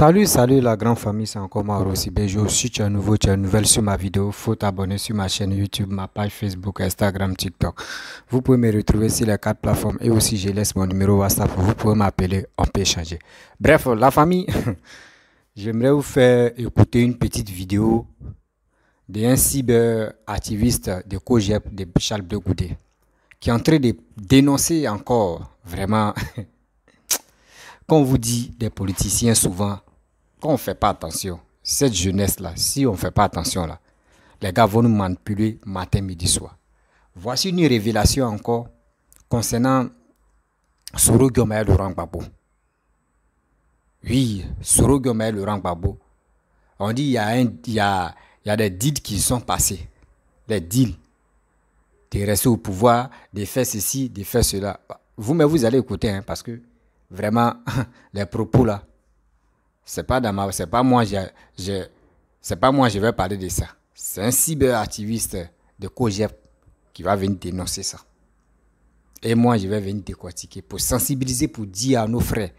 Salut la grande famille, c'est encore moi Rossi Bejo. Si tu es nouveau, tu es nouvelle sur ma vidéo, faut t'abonner sur ma chaîne YouTube, ma page Facebook, Instagram, TikTok. Vous pouvez me retrouver sur les 4 plateformes et aussi je laisse mon numéro WhatsApp. Vous pouvez m'appeler, on peut échanger. Bref, la famille, j'aimerais vous faire écouter une petite vidéo d'un cyberactiviste de COGEP de Charles Blé Goudé qui est en train de dénoncer encore vraiment, quand on vous dit des politiciens souvent, quand on ne fait pas attention, cette jeunesse-là, si on ne fait pas attention, là, les gars vont nous manipuler matin, midi, soir. Voici une révélation encore concernant Soro Diomaye Laurent Gbagbo. Oui, Soro Diomaye Laurent Gbagbo. On dit il y a des deals qui sont passés. Les deals de rester au pouvoir, de faire ceci, de faire cela. Mais vous allez écouter, hein, parce que vraiment, les propos là, c'est pas moi, c'est pas moi, je vais parler de ça. C'est un cyberactiviste de COGEP qui va venir dénoncer ça. Et moi, je vais venir décortiquer pour sensibiliser, pour dire à nos frères,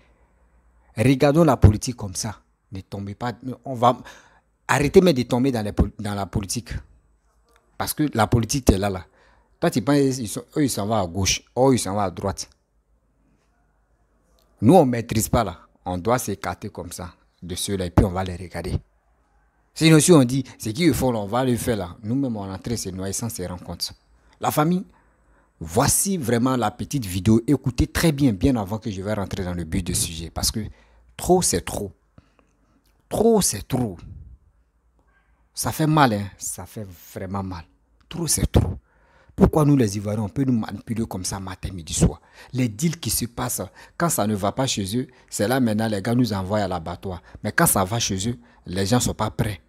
regardons la politique comme ça. Ne tombez pas, on va arrêter mais de tomber dans la politique. Parce que la politique est là. Toi, tu penses, eux, ils s'en vont à gauche, eux, ils s'en vont à droite. Nous, on ne maîtrise pas là. On doit s'écarter comme ça de ceux-là et puis on va les regarder. Sinon, si on dit, ce qu'ils font là, on va le faire là. Nous-mêmes, on est entré se noyer sans se rendre compte. La famille, voici vraiment la petite vidéo. Écoutez très bien, bien avant que je vais rentrer dans le but du sujet. Parce que trop, c'est trop. Trop, c'est trop. Ça fait mal, hein. Ça fait vraiment mal. Trop, c'est trop. Pourquoi nous, les Ivoiriens, on peut nous manipuler comme ça matin, midi, soir? Les deals qui se passent, quand ça ne va pas chez eux, c'est là maintenant les gars nous envoient à l'abattoir. Mais quand ça va chez eux, les gens ne sont pas prêts.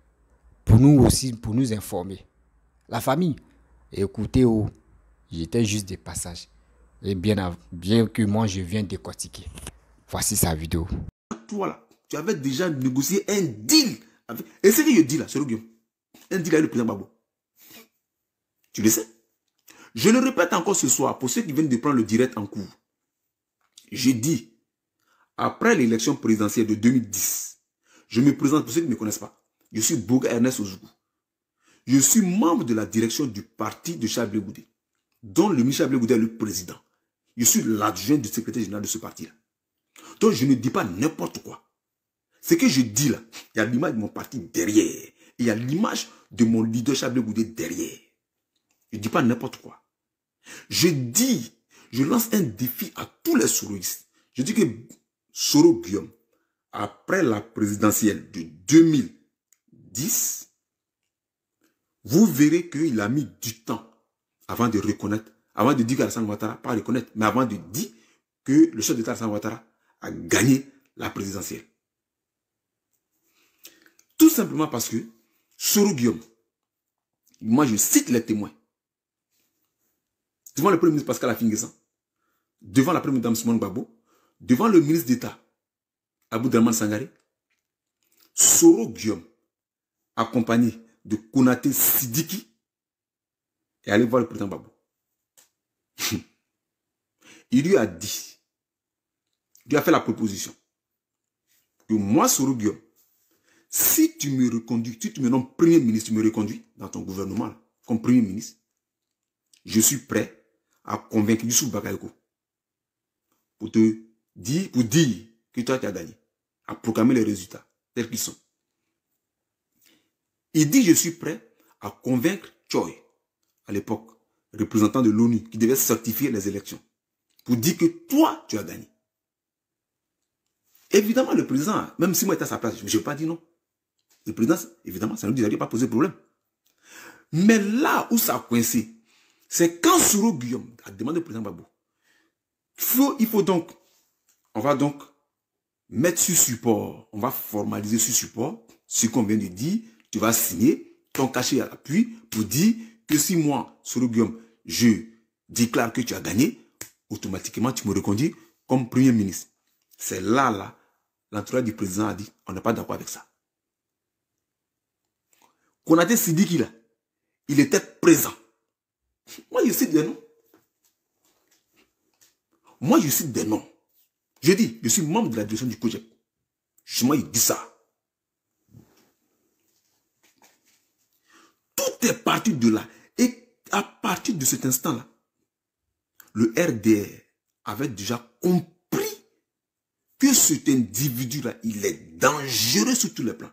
Pour nous aussi, pour nous informer. La famille, écoutez, oh, j'étais juste des passages. Et bien que moi, je viens décortiquer. Voici sa vidéo. Toi là, tu avais déjà négocié un deal. Et ce que je dis là, c'est le Guillaume. Un deal avec le président Gbagbo. Tu le sais? Je le répète encore ce soir pour ceux qui viennent de prendre le direct en cours. Je dis, après l'élection présidentielle de 2010, je me présente pour ceux qui ne me connaissent pas. Je suis Boga Ernest Ozougou. Je suis membre de la direction du parti de Charles Blé Goudé, dont le Michel Blé Goudé est le président. Je suis l'adjoint du secrétaire général de ce parti-là. Donc je ne dis pas n'importe quoi. Ce que je dis là, il y a l'image de mon parti derrière. Et il y a l'image de mon leader Charles Blé Goudé derrière. Je ne dis pas n'importe quoi. Je dis, je lance un défi à tous les soroistes. Je dis que Soro Guillaume, après la présidentielle de 2010, vous verrez qu'il a mis du temps avant de reconnaître, avant de dire qu'Alassane Ouattara, pas reconnaître, mais avant de dire que le chef d'État Alassane Ouattara a gagné la présidentielle. Tout simplement parce que Soro Guillaume, moi je cite les témoins, devant le premier ministre Pascal Affi-N'Guessan, devant la première dame Simone Gbagbo, devant le ministre d'État Abou-Draman Sangaré, Soro Guillaume, accompagné de Konaté Sidiki, est allé voir le président Gbagbo. Il lui a dit, il lui a fait la proposition, que moi, Soro Guillaume, si tu me reconduis, si tu me nommes premier ministre, tu me reconduis dans ton gouvernement, là, comme premier ministre, je suis prêt à convaincre Youssouf Bakayoko pour dire que toi tu as gagné, à proclamer les résultats tels qu'ils sont. Il dit je suis prêt à convaincre Choi, à l'époque, représentant de l'ONU, qui devait certifier les élections, pour dire que toi tu as gagné. Évidemment, le président, même si moi j'étais à sa place, je n'ai pas dit non. Le président, évidemment, ça ne lui a pas posé de problème. Mais là où ça a coincé, c'est quand Soro Guillaume a demandé au président Gbagbo, il faut donc, on va donc mettre sur support, on va formaliser sur support ce qu'on vient de dire, tu vas signer ton cachet à l'appui pour dire que si moi, Soro Guillaume, je déclare que tu as gagné, automatiquement tu me reconduis comme premier ministre. C'est là, l'entourage du président a dit, on n'est pas d'accord avec ça. Konaté Sidiki là, il était présent. Moi, je cite des noms. Moi, je cite des noms. Je dis, je suis membre de la direction du COGEP. Justement, il dit ça. Tout est parti de là. Et à partir de cet instant-là, le RDR avait déjà compris que cet individu-là, il est dangereux sur tous les plans.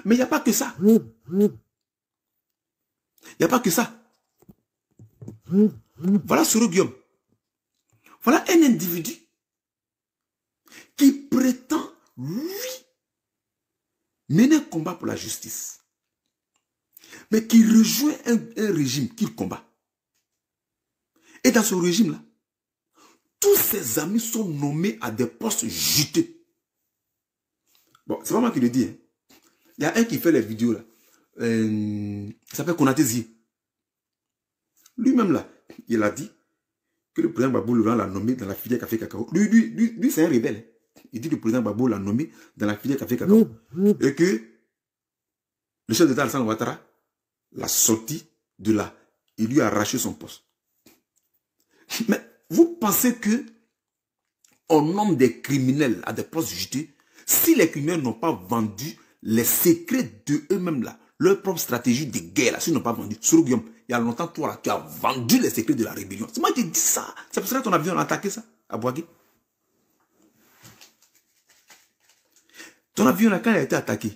Mais il n'y a pas que ça. Il n'y a pas que ça. Voilà Soro Guillaume. Voilà un individu qui prétend, lui, mener un combat pour la justice. Mais qui rejoint un régime qu'il combat. Et dans ce régime-là, tous ses amis sont nommés à des postes juteux. Bon, c'est pas moi qui le dis. Hein. Il y a un qui fait les vidéos là. Il s'appelle Konaté. Lui-même là, il a dit que le président Gbagbo l'a nommé dans la filière Café Cacao. Lui c'est un rebelle. Il dit que le président Gbagbo l'a nommé dans la filière Café Cacao. Et que le chef d'État Alassane Ouattara l'a sorti de là. Il lui a arraché son poste. Mais vous pensez que on nomme des criminels à des postes jutés si les criminels n'ont pas vendu les secrets de eux-mêmes là, leur propre stratégie de guerre là, s'ils n'ont pas vendu. Soro Guillaume, il y a longtemps, toi là, tu as vendu les secrets de la rébellion. C'est moi qui ai dit ça. C'est pour ça que ton avion a attaqué ça, à Boaké. Ton avion là, quand il a été attaqué.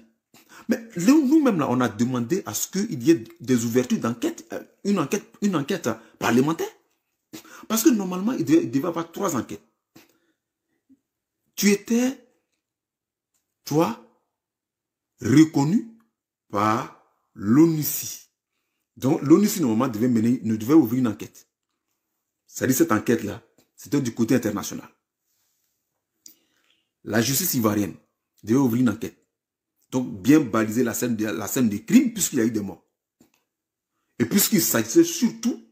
Mais nous-mêmes là, on a demandé à ce qu'il y ait des ouvertures d'enquête, une enquête parlementaire. Parce que normalement, il devait y avoir 3 enquêtes. Tu étais, toi, reconnu par l'ONUCI. Donc, l'ONUCI, normalement, devait ouvrir une enquête. C'est-à-dire, cette enquête-là, c'était du côté international. La justice ivoirienne devait ouvrir une enquête. Donc, bien baliser la scène des crimes, puisqu'il y a eu des morts. Et puisqu'il s'agissait surtout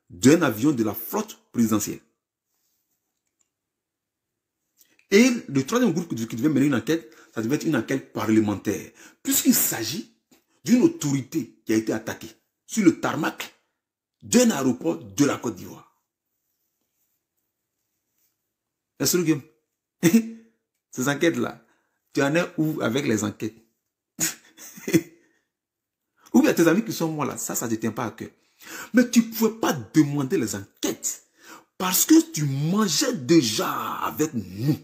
d'un avion de la flotte présidentielle. Et le troisième groupe qui devait mener une enquête, ça devait être une enquête parlementaire. Puisqu'il s'agit d'une autorité qui a été attaquée sur le tarmac d'un aéroport de la Côte d'Ivoire. Ces enquêtes-là, tu en es où avec les enquêtes? Ou bien tes amis qui sont morts là, ça ne te tient pas à cœur. Mais tu ne pouvais pas demander les enquêtes parce que tu mangeais déjà avec nous.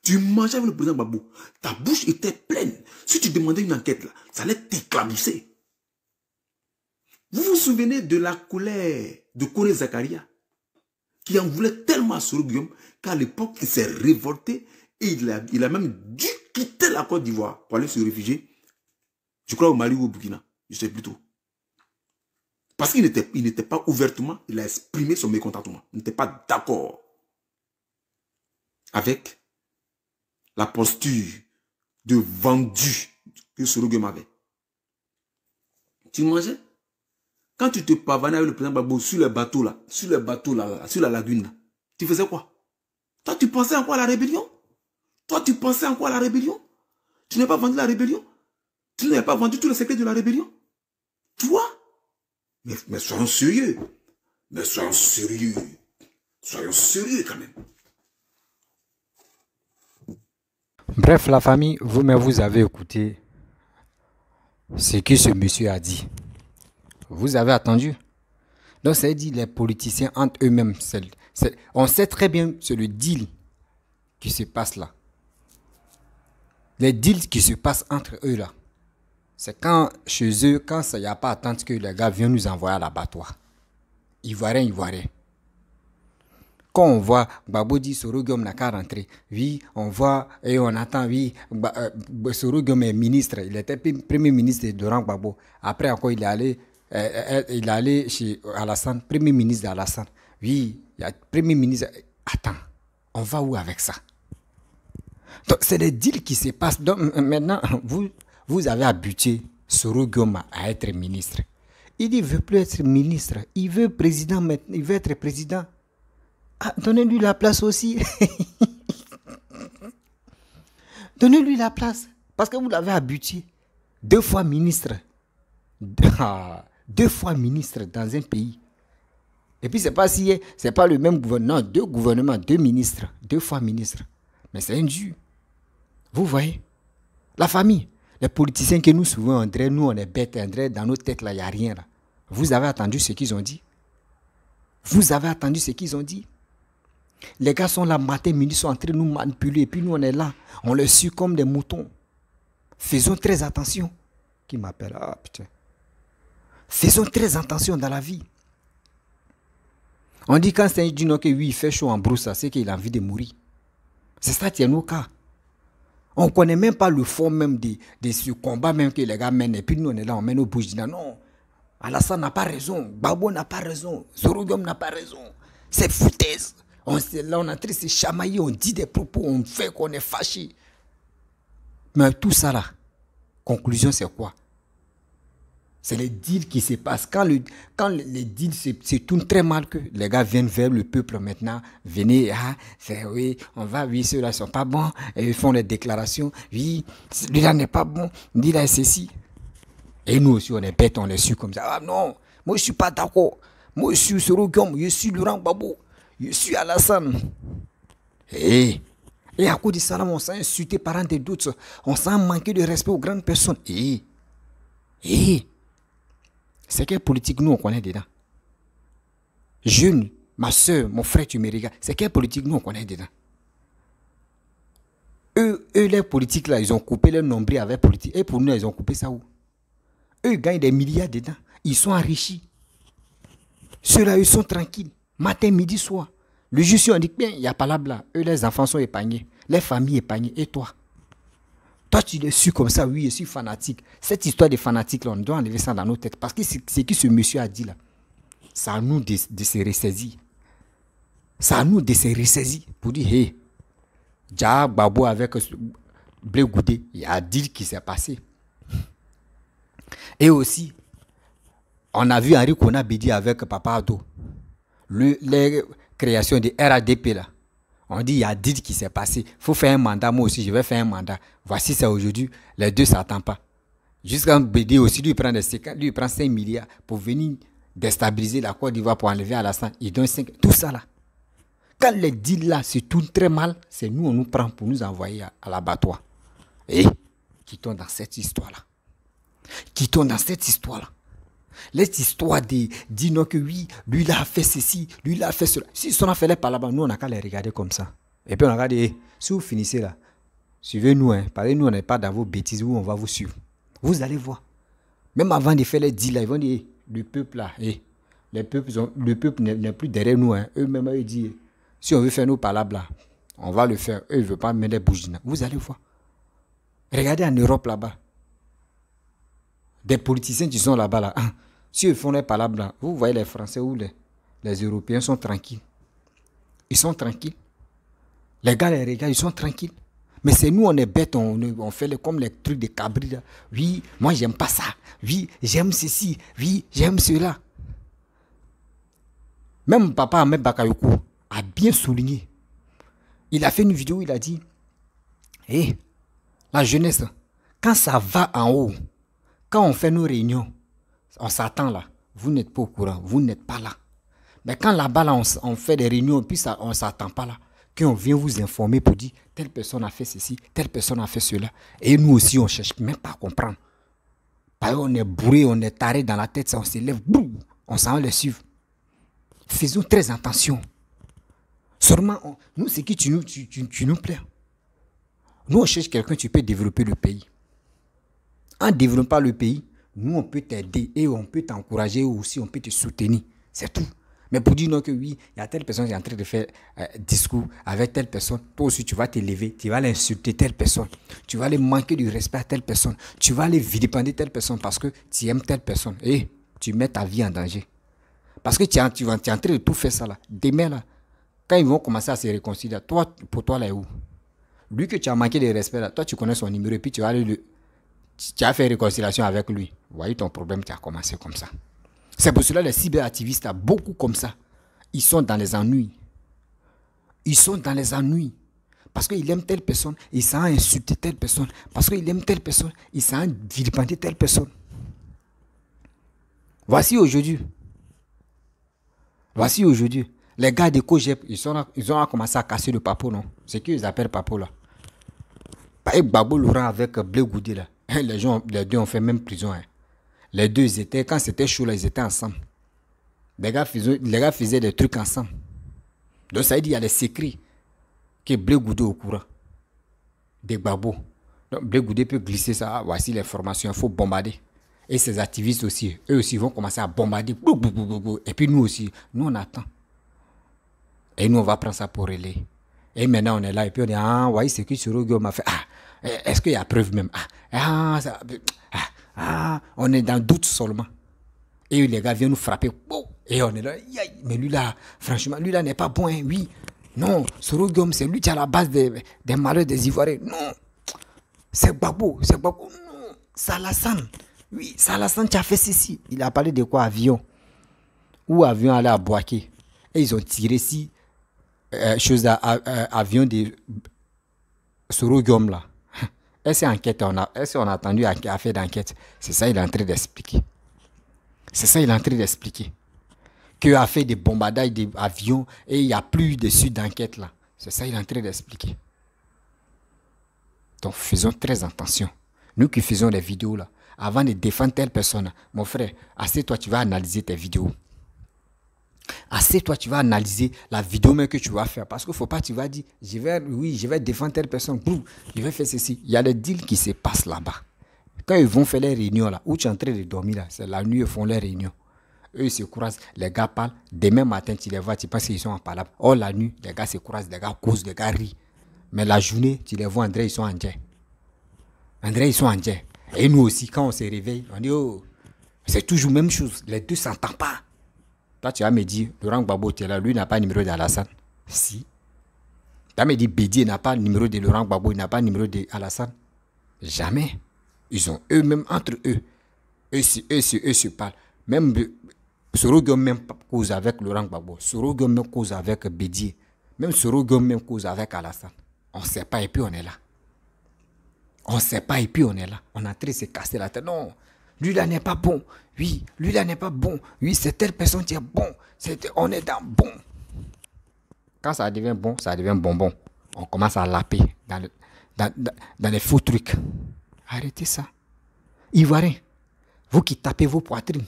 Tu mangeais avec le président Gbagbo. Ta bouche était pleine. Si tu demandais une enquête, là, ça allait t'éclabousser. Vous vous souvenez de la colère de Kone Zakaria qui en voulait tellement à Soro Guillaume qu'à l'époque, il s'est révolté et il a même dû quitter la Côte d'Ivoire pour aller se réfugier. Je crois au Mali ou au Burkina. Je sais plus trop. Parce qu'il n'était pas ouvertement, il a exprimé son mécontentement. Il n'était pas d'accord avec la posture de vendu que Soro Guillaume avait. Tu mangeais? Quand tu te pavanais avec le président Gbagbo sur les bateaux là, sur la lagune là, tu faisais quoi? Toi, tu pensais encore à la rébellion? Toi, tu pensais encore à la rébellion? Tu n'as pas vendu la rébellion? Tu n'avais pas vendu tous les secrets de la rébellion? Toi? Mais soyons sérieux. Mais soyons sérieux. Soyons sérieux quand même. Bref, la famille, vous avez écouté ce que ce monsieur a dit. Vous avez attendu. Donc, ça dit les politiciens entre eux-mêmes. On sait très bien, c'est le deal qui se passe là. Les deals qui se passent entre eux là. C'est quand, chez eux, quand il n'y a pas à attendre que les gars viennent nous envoyer à l'abattoir. Ivoirien. Quand on voit, Gbagbo dit Soro Guillaume n'a qu'à rentrer. Oui, on voit et on attend, oui, Soro Guillaume est ministre. Il était premier ministre de Laurent Gbagbo. Après encore, il est allé chez Alassane, premier ministre d'Alassane. Oui, il y a premier ministre. Attends, on va où avec ça? Donc, c'est des deals qui se passent. Donc, maintenant, vous avez habitué Soro Guillaume à être ministre. Il dit, il ne veut plus être ministre. Il veut président maintenant. Il veut être président. Ah, donnez-lui la place aussi. Donnez-lui la place. Parce que vous l'avez habitué. 2 fois ministre. 2 fois ministre dans un pays. Et puis, c'est pas le même gouvernement. Non, 2 gouvernements, 2 ministres. 2 fois ministre. Mais c'est indu. Vous voyez? La famille, les politiciens que nous suivons, André, nous on est bêtes, André, dans nos têtes là, il n'y a rien là. Vous avez attendu ce qu'ils ont dit? Vous avez attendu ce qu'ils ont dit? Les gars sont là, matin, midi, sont en train de nous manipuler, et puis nous on est là, on les suit comme des moutons. Faisons très attention. Qui m'appelle? Ah putain. Faisons très attention dans la vie. On dit quand c'est un dino que oui, il fait chaud en brousse, c'est qu'il a envie de mourir. C'est ça qui est nos cas. On ne connaît même pas le fond même de ce combat même que les gars mènent. Et puis nous, on est là, on mène nos bouches. Non, Alassane n'a pas raison. Babo n'a pas raison. Sorogium n'a pas raison. C'est foutaise. Là, on est en train de se chamailler. On dit des propos. On fait qu'on est fâché. Mais tout ça là, conclusion, c'est quoi? C'est les deals qui se passent. Quand les deals se tournent très mal, que les gars viennent vers le peuple maintenant, venez, oui, on va, oui, ceux-là ne sont pas bons, et ils font des déclarations, oui, celui-là n'est pas bon, lui-là c'est ceci. Et nous aussi, on est bêtes, on les suit comme ça. Ah non, moi je ne suis pas d'accord. Moi je suis Sorogium, je suis Laurent Gbagbo, je suis Alassane. Et à cause de ça, on s'est insulté par un des d'autres, on s'est manqué de respect aux grandes personnes. C'est quelle politique nous on connaît dedans? Jeune, ma soeur, mon frère, tu me regardes. C'est quelle politique nous on connaît dedans? Eux, les politiques là, ils ont coupé leur nombril avec politique. Et pour nous, ils ont coupé ça où? Eux, ils gagnent des milliards dedans. Ils sont enrichis. Ceux-là, ils sont tranquilles. Matin, midi, soir. Le juge, on dit bien, il n'y a pas là blanc. Eux, les enfants sont épargnés. Les familles épargnées. Et toi? Toi, tu l'as su comme ça, oui, je suis fanatique. Cette histoire de fanatique, là, on doit enlever ça dans nos têtes. Parce que ce que ce monsieur a dit là, c'est à nous de se ressaisir. C'est à nous de se ressaisir. Pour dire, hé, Dja Babo avec Blé Goudé, il y a un deal qui s'est passé. Et aussi, on a vu Henri Kona Bédi avec Papa Ado. Les créations de RADP là. On dit, il y a un deal qui s'est passé. Il faut faire un mandat. Moi aussi, je vais faire un mandat. Voici ça aujourd'hui. Les deux ne s'attendent pas. Jusqu'à BD aussi, lui, il prend 5 milliards pour venir déstabiliser la Côte d'Ivoire pour enlever Alassane. Il donne 5. Tout ça là. Quand les deals là se tournent très mal, c'est nous, on nous prend pour nous envoyer à l'abattoir. Et quittons dans cette histoire là. Quittons dans cette histoire là. Cette histoire de dire non que oui, lui là a fait ceci, lui là a fait cela. Si on a fait les par là-bas, nous on n'a qu'à les regarder comme ça. Et puis on a regardé, si vous finissez là, suivez-nous, hein, parce que nous on n'est pas dans vos bêtises où on va vous suivre. Vous allez voir. Même avant de faire les deals là, ils vont dire, le peuple là, le peuple n'est plus derrière nous. Hein. Eux-mêmes, ils disent, si on veut faire nos palabres là, on va le faire. Eux, ils ne veulent pas mettre des bougies. Vous allez voir. Regardez en Europe là-bas. Des politiciens qui sont là-bas là. Si ils font les palabres là, vous voyez les Français ou les Européens sont tranquilles. Ils sont tranquilles. Les gars, les regardent, ils sont tranquilles. Mais c'est nous, on est bêtes, on fait comme les trucs de cabri là. Oui, moi j'aime pas ça. Oui, j'aime ceci. Oui, j'aime cela. Même papa Ahmed Bakayoko a bien souligné. Il a fait une vidéo, il a dit, la jeunesse, quand ça va en haut, quand on fait nos réunions, on s'attend là. Vous n'êtes pas au courant, vous n'êtes pas là. Mais quand là-bas, là, on fait des réunions, puis ça, on ne s'attend pas là. Qu'on vient vous informer pour dire, telle personne a fait ceci, telle personne a fait cela. Et nous aussi, on ne cherche même pas à comprendre. Parce qu'on est bourré, on est taré dans la tête, ça, on se lève, boum, on s'en va les suivre. Faisons très attention. Seulement, nous, c'est qui tu nous plais. Nous, on cherche quelqu'un, tu peux développer le pays. En développant le pays, nous, on peut t'aider et on peut t'encourager aussi, on peut te soutenir. C'est tout. Mais pour dire non que oui, il y a telle personne qui est en train de faire discours avec telle personne, toi aussi, tu vas te lever, tu vas l'insulter telle personne. Tu vas aller manquer du respect à telle personne. Tu vas aller vilipender telle personne parce que tu aimes telle personne. Et tu mets ta vie en danger. Parce que tu es en train de tout faire ça là. Demain là, quand ils vont commencer à se réconcilier, toi, pour toi là, où? Lui que tu as manqué de respect là, toi tu connais son numéro et puis tu vas aller tu as fait réconciliation avec lui. Vous voyez ton problème, tu as commencé comme ça. C'est pour cela que les cyberactivistes, beaucoup comme ça, ils sont dans les ennuis. Ils sont dans les ennuis. Parce qu'il aime telle personne, il s'en a insulté telle personne. Parce qu'il aime telle personne, il s'en a vilipendé telle personne. Voici aujourd'hui, Les gars de Kojep, ils ont commencé à casser le papo, non? C'est qu'ils appellent papo là. Par exemple, Gbagbo Laurent avec Blé Goudé là. Les deux ont fait même prison. Hein. Les deux, quand c'était chaud là, ils étaient ensemble. Les gars faisaient des trucs ensemble. Donc ça veut dire qu'il y a des secrets que Blé Goudé est au courant. Des Gbagbo. Donc Blé Goudé peut glisser ça. Ah, voici l'information, il faut bombarder. Et ces activistes aussi, eux aussi vont commencer à bombarder. Et puis nous aussi, nous on attend. Et nous on va prendre ça pour relais. Et maintenant on est là et puis on dit, ah, voyez ce que Sorogo m'a fait. Ah, est-ce qu'il y a preuve même? On est dans le doute seulement. Et les gars viennent nous frapper. Et on est là, mais lui là, franchement, lui là n'est pas bon, hein, oui. Non, Sorogo, c'est lui qui est à la base des malheurs des Ivoiriens. Non, c'est Gbagbo, non, c'est Alassane. Oui, c'est Alassane qui a fait ceci. Il a parlé de quoi? Avion. Ou avion allait à Boaké. Et ils ont tiré si avion de Sorogo là. Est-ce qu'on a attendu à faire d'enquête? C'est ça il est en train d'expliquer. C'est ça il est en train d'expliquer. Qu'il a fait des bombardages d'avions et il n'y a plus de suite d'enquête là. C'est ça il est en train d'expliquer. Donc faisons très attention. Nous qui faisons des vidéos là, avant de défendre telle personne, mon frère, assez-toi, tu vas analyser tes vidéos. Assez-toi, tu vas analyser la vidéo même que tu vas faire. Parce qu'il ne faut pas, tu vas dire, je vais défendre telle personne, je vais faire ceci. Il y a des deals qui se passent là-bas. Quand ils vont faire les réunions là, où tu es en train de dormir là, c'est la nuit, ils font les réunions. Eux, ils se croisent, les gars parlent. Demain matin, tu les vois, tu penses qu'ils sont en palabre. Oh, la nuit, les gars se croisent, les gars causent, les gars rient. Mais la journée, tu les vois, André, ils sont en jet. André, ils sont en jet. Et nous aussi, quand on se réveille, on dit, oh, c'est toujours la même chose. Les deux ne s'entendent pas. Toi, tu vas me dire, Laurent Gbagbo, tu es là, lui n'a pas le numéro d'Alassane. Si. Tu vas me dire, Bédier n'a pas le numéro de Laurent Gbagbo, il n'a pas le numéro d'Alassane. Jamais. Ils ont eux-mêmes entre eux. Eux se parlent. Même Sorogo même cause avec Laurent Gbagbo. Sorogo même cause avec Bédier. Même Sorogo même cause avec Alassane. On ne sait pas et puis on est là. On ne sait pas et puis on est là. On est en train de se casser la tête. Non, lui là n'est pas bon. Oui, lui là n'est pas bon. Oui, c'est telle personne qui est bon. On est dans bon. Quand ça devient bon, ça devient bonbon. On commence à laper dans les faux trucs. Arrêtez ça. Ivoiriens, vous qui tapez vos poitrines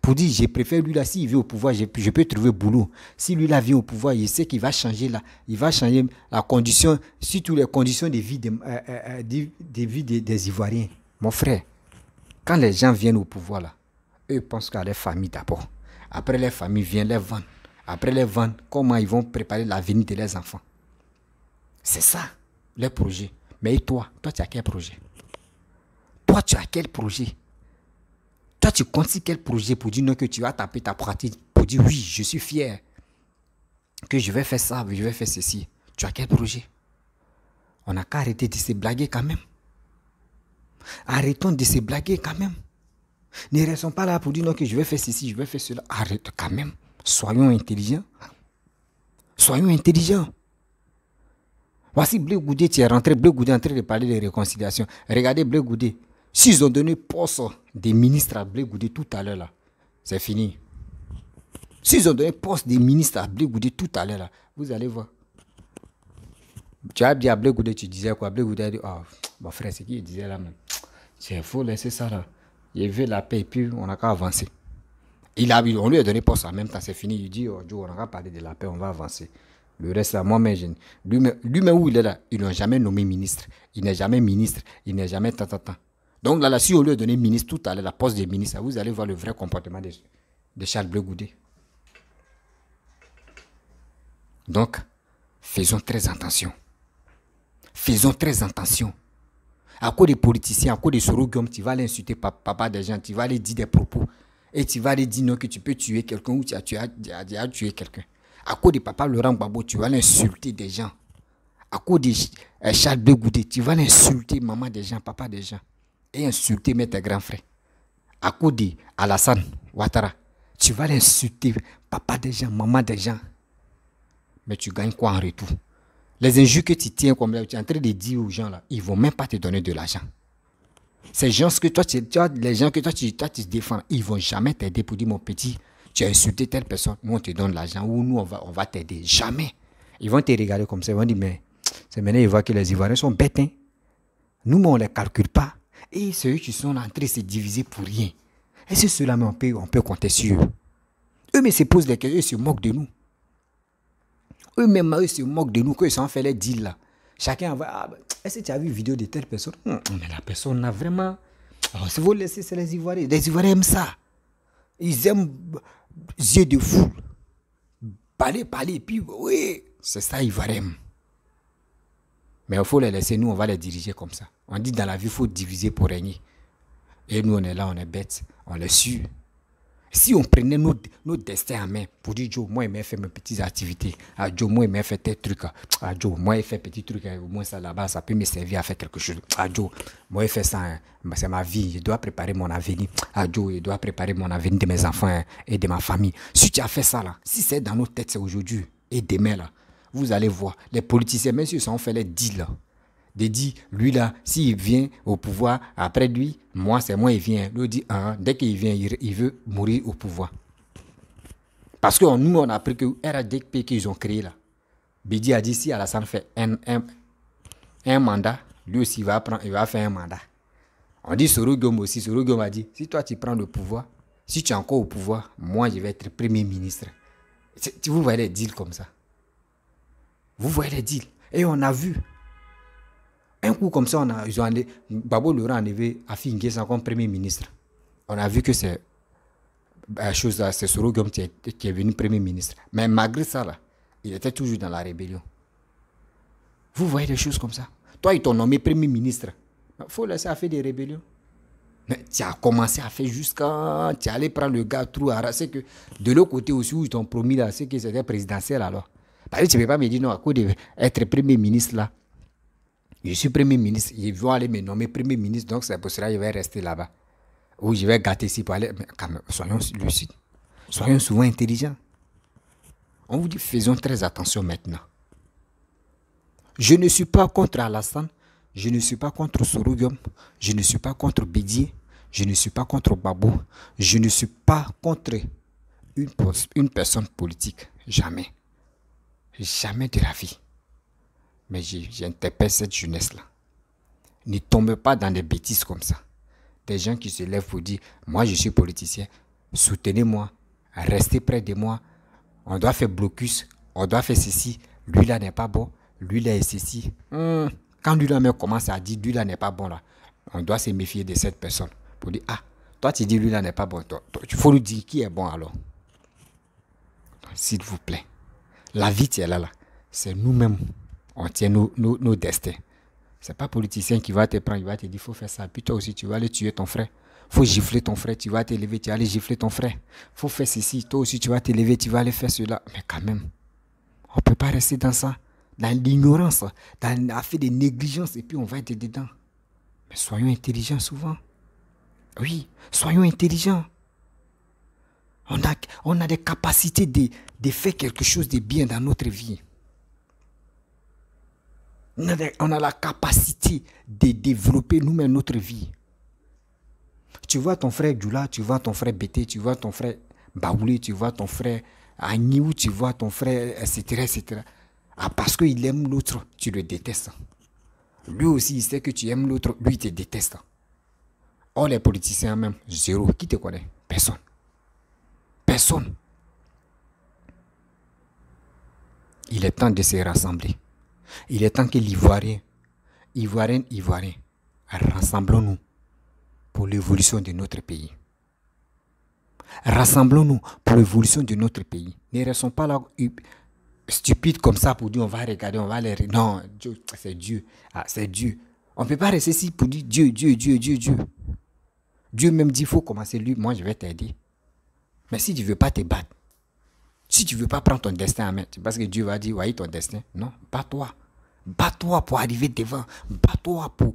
pour dire je préfère lui là, s'il vient au pouvoir, je peux trouver boulot. Si lui là vient au pouvoir, il sait qu'il va changer là, il va changer la condition, surtout les conditions de vie des Ivoiriens. Mon frère, quand les gens viennent au pouvoir là, eux pensent qu'à leur famille d'abord. Après les familles viennent les vendre. Après les vendre, comment ils vont préparer l'avenir de leurs enfants. C'est ça, leur projet. Mais toi tu as quel projet? Toi, tu as quel projet? Toi, tu comptes sur quel projet pour dire non que tu vas taper ta pratique, pour dire oui, je suis fier, que je vais faire ça, je vais faire ceci. Tu as quel projet? On n'a qu'à arrêter de se blaguer quand même. Arrêtons de se blaguer quand même. Ne restons pas là pour dire non que je vais faire ceci, je vais faire cela. Arrête quand même. Soyons intelligents. Soyons intelligents. Voici Blé Goudé, tu es rentré, Blé Goudé est en train de parler de réconciliation. Regardez Blé Goudé. S'ils ont donné poste des ministres à Blé Goudé tout à l'heure là, c'est fini. S'ils ont donné poste des ministres à Blé Goudé tout à l'heure là, vous allez voir. Tu as dit à Blé Goudé, tu disais quoi? Blé Goudé a dit, ah, mon frère, c'est qui il disait là même? Il faut laisser ça là. Il veut la paix et puis on n'a qu'à avancer. On lui a donné poste en même temps, c'est fini. Il dit, oh, Joe, on n'a qu'à parler de la paix, on va avancer. Le reste là, moi-même, lui-même où il est là, ils ne l'ont jamais nommé ministre. Il n'est jamais ministre, il n'est jamais tant. Donc là, si on lui a donné ministre tout à l'heure, la poste de ministre, vous allez voir le vrai comportement de Charles Blé Goudé. Donc, faisons très attention. Faisons très attention. À cause des politiciens, à cause des Sorogo, tu vas aller insulter papa des gens, tu vas aller dire des propos. Et tu vas aller dire non que tu peux tuer quelqu'un ou tu as tué quelqu'un. À cause de papa Laurent Gbagbo, tu vas aller insulter des gens. À cause de Charles Blé Goudé, tu vas aller insulter maman des gens, papa des gens. Et insulter même tes grands frères. À cause de Alassane Ouattara, tu vas aller insulter papa des gens, maman des gens. Mais tu gagnes quoi en retour? Les injures que tu tiens comme là, tu es en train de dire aux gens là, ils ne vont même pas te donner de l'argent. Ces gens que toi, les gens que toi tu défends, ils ne vont jamais t'aider pour dire mon petit, tu as insulté telle personne, nous on te donne l'argent, ou nous on va t'aider. Jamais. Ils vont te regarder comme ça, ils vont dire, mais c'est maintenant ils voient que les Ivoiriens sont bêtes. Hein? Nous, on ne les calcule pas. Et ceux qui sont en train de se diviser pour rien. Et c'est ceux-là, on peut compter sur eux. Eux-mêmes se posent des questions, eux se moquent de nous. Eux-mêmes, eux se moquent de nous, qu'ils s'en fait les deals là. Chacun envoie, est-ce que tu as vu une vidéo de telle personne? Mais la personne a vraiment... Alors, si vous laissez, c'est les Ivoiriens. Les Ivoiriens aiment ça. Ils aiment yeux de fou. Parler, puis oui, c'est ça, Ivoiriens. Mais il faut les laisser, nous, on va les diriger comme ça. On dit dans la vie, il faut diviser pour régner. Et nous, on est là, on est bêtes, on les suit. Si on prenait nos destins en main pour dire, Joe, moi, il m'a fait mes petites activités. Ah, Joe, moi, il m'a fait tel truc. Ah, Joe, moi, il fait petit truc. Au moins, ça là-bas, ça peut me servir à faire quelque chose. Ah, Joe, moi, il fait ça. Hein. C'est ma vie. Je dois préparer mon avenir. Ah, Joe, je dois préparer mon avenir de mes enfants hein, et de ma famille. Si tu as fait ça, là, si c'est dans nos têtes, c'est aujourd'hui et demain, là, vous allez voir. Les politiciens, même s'ils ont fait les deals, là, de dire, lui là, s'il vient au pouvoir, après lui, moi c'est moi, il vient. Lui dit, dès qu'il vient, il veut mourir au pouvoir. Parce que nous, on a appris que RADP qu'ils ont créé là, Bidi a dit, si Alassane fait un mandat, lui aussi il va faire un mandat. On dit Soro Guillaume aussi, Soro Guillaume a dit, si toi tu prends le pouvoir, si tu es encore au pouvoir, moi je vais être Premier ministre. Vous voyez les deals comme ça. Vous voyez les deals. Et on a vu. Un coup comme ça, Babo Laurent a enlevé Afi Nguessan comme Premier ministre. On a vu que c'est Soro Guillaume qui est venu Premier ministre. Mais malgré ça, là, il était toujours dans la rébellion. Vous voyez des choses comme ça. Toi, ils t'ont nommé Premier ministre. Il faut laisser à faire des rébellions. Mais tu as commencé à faire jusqu'à... Tu es allé prendre le gars trou. C'est que de l'autre côté aussi, où ils t'ont promis, là, c'est que c'était présidentiel alors. Parce que tu ne peux pas me dire, non, à cause d'être Premier ministre, là, je suis Premier ministre, ils vont aller me nommer Premier ministre, donc c'est pour cela que je vais rester là-bas. Ou je vais gâter ici pour aller... Mais quand même, soyons lucides. Soyons souvent intelligents. On vous dit, faisons très attention maintenant. Je ne suis pas contre Alassane, je ne suis pas contre Soro Guillaume, je ne suis pas contre Bédier, je ne suis pas contre Babo, je ne suis pas contre une personne politique. Jamais. Jamais de la vie. Mais j'interpelle cette jeunesse-là. Ne tombez pas dans des bêtises comme ça. Des gens qui se lèvent pour dire, moi je suis politicien, soutenez-moi, restez près de moi, on doit faire blocus, on doit faire ceci, lui là n'est pas bon, lui là est ceci. Quand lui là même commence à dire, lui là n'est pas bon là, on doit se méfier de cette personne. Pour dire, toi tu dis lui là n'est pas bon, il faut lui dire qui est bon alors. S'il vous plaît, la vie c'est là, c'est nous-mêmes. On tient nos destins. Ce n'est pas politicien qui va te prendre, il va te dire, il faut faire ça. Puis toi aussi, tu vas aller tuer ton frère. Il faut gifler ton frère, tu vas te lever, tu vas aller gifler ton frère. Il faut faire ceci, toi aussi, tu vas te lever, tu vas aller faire cela. Mais quand même, on ne peut pas rester dans ça, dans l'ignorance, dans l'affaire de négligence, et puis on va être dedans. Mais soyons intelligents souvent. Oui, soyons intelligents. On a des capacités de faire quelque chose de bien dans notre vie. On a la capacité de développer nous-mêmes notre vie. Tu vois ton frère Djoula, tu vois ton frère Bété, tu vois ton frère Baoulé, tu vois ton frère Agniou, tu vois ton frère, etc. etc. Parce qu'il aime l'autre, tu le détestes. Lui aussi, il sait que tu aimes l'autre, lui, il te déteste. Or, les politiciens même, zéro. Qui te connaît? Personne. Personne. Il est temps de se rassembler. Il est temps que l'Ivoirien, Ivoirienne, rassemblons-nous pour l'évolution de notre pays. Rassemblons-nous pour l'évolution de notre pays. Ne restons pas là stupides comme ça pour dire on va regarder, on va les... Non, c'est Dieu. C'est Dieu. On ne peut pas rester ici pour dire Dieu. Dieu même dit il faut commencer lui, moi je vais t'aider. Mais si tu ne veux pas te battre, si tu ne veux pas prendre ton destin en main, parce que Dieu va dire, voyez ton destin. Non, bats-toi. Bats-toi pour arriver devant. Bats-toi pour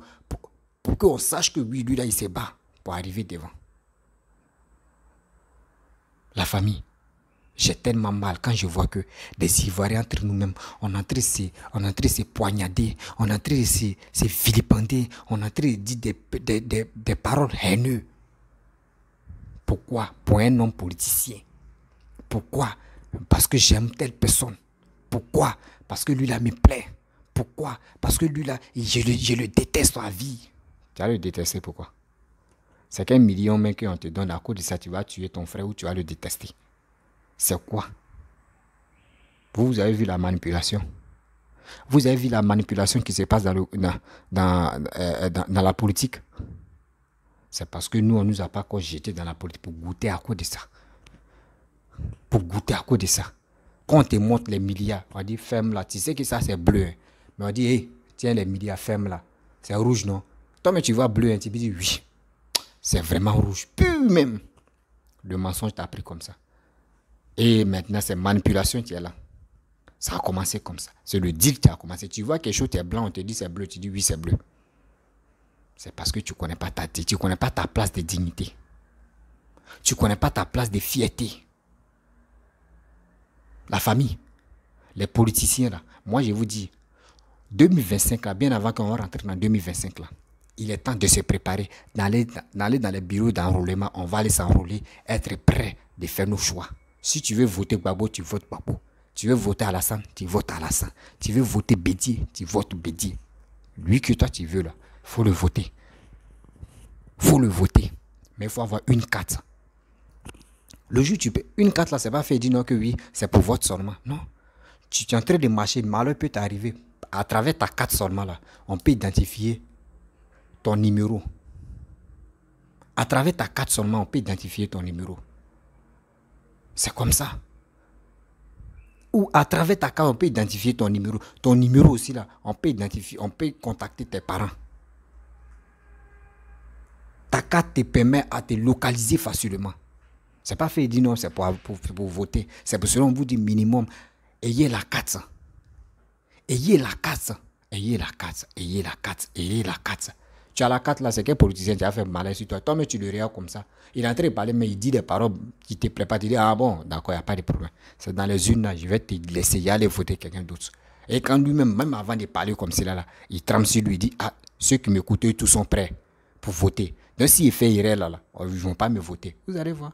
qu'on sache que oui, lui là, il se bat pour arriver devant. La famille. J'ai tellement mal quand je vois que des Ivoiriens entre nous-mêmes, on est en train de se poignarder, on est en train de se vilipender, on est en train de dire des paroles haineuses. Pourquoi? Pour un homme politicien. Pourquoi? Parce que j'aime telle personne. Pourquoi? Parce que lui là me plaît. Pourquoi? Parce que lui là, je le déteste à vie. Tu vas le détester pourquoi? C'est qu'un million même qu'on te donne à cause de ça, tu vas tuer ton frère ou tu vas le détester. C'est quoi? Vous avez vu la manipulation? Vous avez vu la manipulation qui se passe dans la politique? C'est parce que nous, on ne nous a pas encore jeté dans la politique pour goûter à cause de ça. Pour goûter à cause de ça. Quand on te montre les milliards, on dit ferme là. Tu sais que ça c'est bleu. Hein. Mais on dit, hey, tiens les milliards, ferme là. C'est rouge, non? Toi, mais tu vois bleu, hein, tu dis oui. C'est vraiment rouge. Puis même. Le mensonge t'a pris comme ça. Et maintenant, c'est manipulation qui est là. Ça a commencé comme ça. C'est le deal qui a commencé. Tu vois quelque chose, tu es blanc, on te dit c'est bleu, tu dis oui, c'est bleu. C'est parce que tu ne connais pas tu connais pas ta place de dignité. Tu ne connais pas ta place de fierté. La famille, les politiciens là. Moi, je vous dis, 2025 là, bien avant qu'on rentre dans 2025 là, il est temps de se préparer, d'aller dans les bureaux d'enrôlement. On va aller s'enrôler, être prêt de faire nos choix. Si tu veux voter Gbagbo, tu votes Gbagbo. Tu veux voter Alassane, tu votes Alassane. Tu veux voter Bédié, tu votes Bédié. Lui que toi tu veux là, il faut le voter. Il faut le voter. Mais il faut avoir une carte. Le jour tu peux, une carte là, c'est pas fait dire non que oui, c'est pour vote seulement. Non. Tu es en train de marcher, malheur peut t'arriver. À travers ta carte seulement là, on peut identifier ton numéro. À travers ta carte seulement, on peut identifier ton numéro. C'est comme ça. Ou à travers ta carte, on peut identifier ton numéro. Ton numéro aussi, là, on peut identifier, on peut contacter tes parents. Ta carte te permet à te localiser facilement. C'est pas fait dire non, c'est pour voter. C'est pour cela qu'on vous dit minimum, ayez la carte. Ayez la carte. Ayez la carte. Ayez la carte. Ayez la carte. Tu as la carte là, c'est quel politicien qui a fait malin sur toi. Toi, mais tu le regardes comme ça. Il est en train de parler, mais il dit des paroles qui te plaisent pas. Tu dis, ah bon, d'accord, il n'y a pas de problème. C'est dans les urnes là, je vais te laisser y aller voter quelqu'un d'autre. Et quand lui-même, même avant de parler comme cela là, il trempe sur lui, il dit, ah, ceux qui m'écoutent, eux, tous sont prêts pour voter. Donc s'il fait irréel là, ils ne vont pas me voter. Vous allez voir.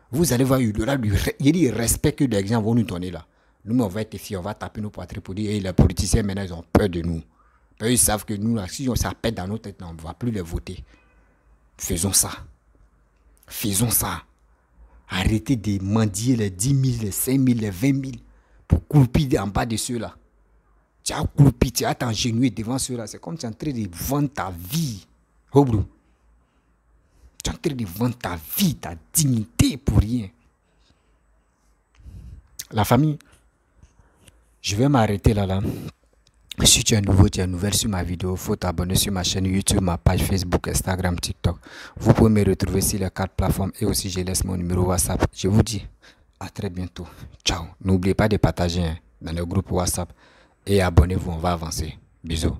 Vous allez voir, il y aura du respect que les gens vont nous donner là. Nous, on va être fiers, on va taper nos poitrines pour dire, hey, les politiciens maintenant, ils ont peur de nous. Ils savent que nous, là, si on s'appelle dans nos têtes, on ne va plus les voter. Faisons ça. Faisons ça. Arrêtez de mendier les 10 000, les 5 000, les 20 000 pour couper en bas de ceux-là. Tu as coupé, tu as t'engenouillé devant ceux-là. C'est comme tu es en train de vendre ta vie. Oh, bro. Tu es en train de vendre ta vie, ta dignité pour rien. La famille, je vais m'arrêter là. Si tu es nouveau, tu es nouvelle sur ma vidéo, il faut t'abonner sur ma chaîne YouTube, ma page Facebook, Instagram, TikTok. Vous pouvez me retrouver sur les 4 plateformes et aussi je laisse mon numéro WhatsApp. Je vous dis à très bientôt. Ciao. N'oubliez pas de partager dans le groupe WhatsApp et abonnez-vous, on va avancer. Bisous.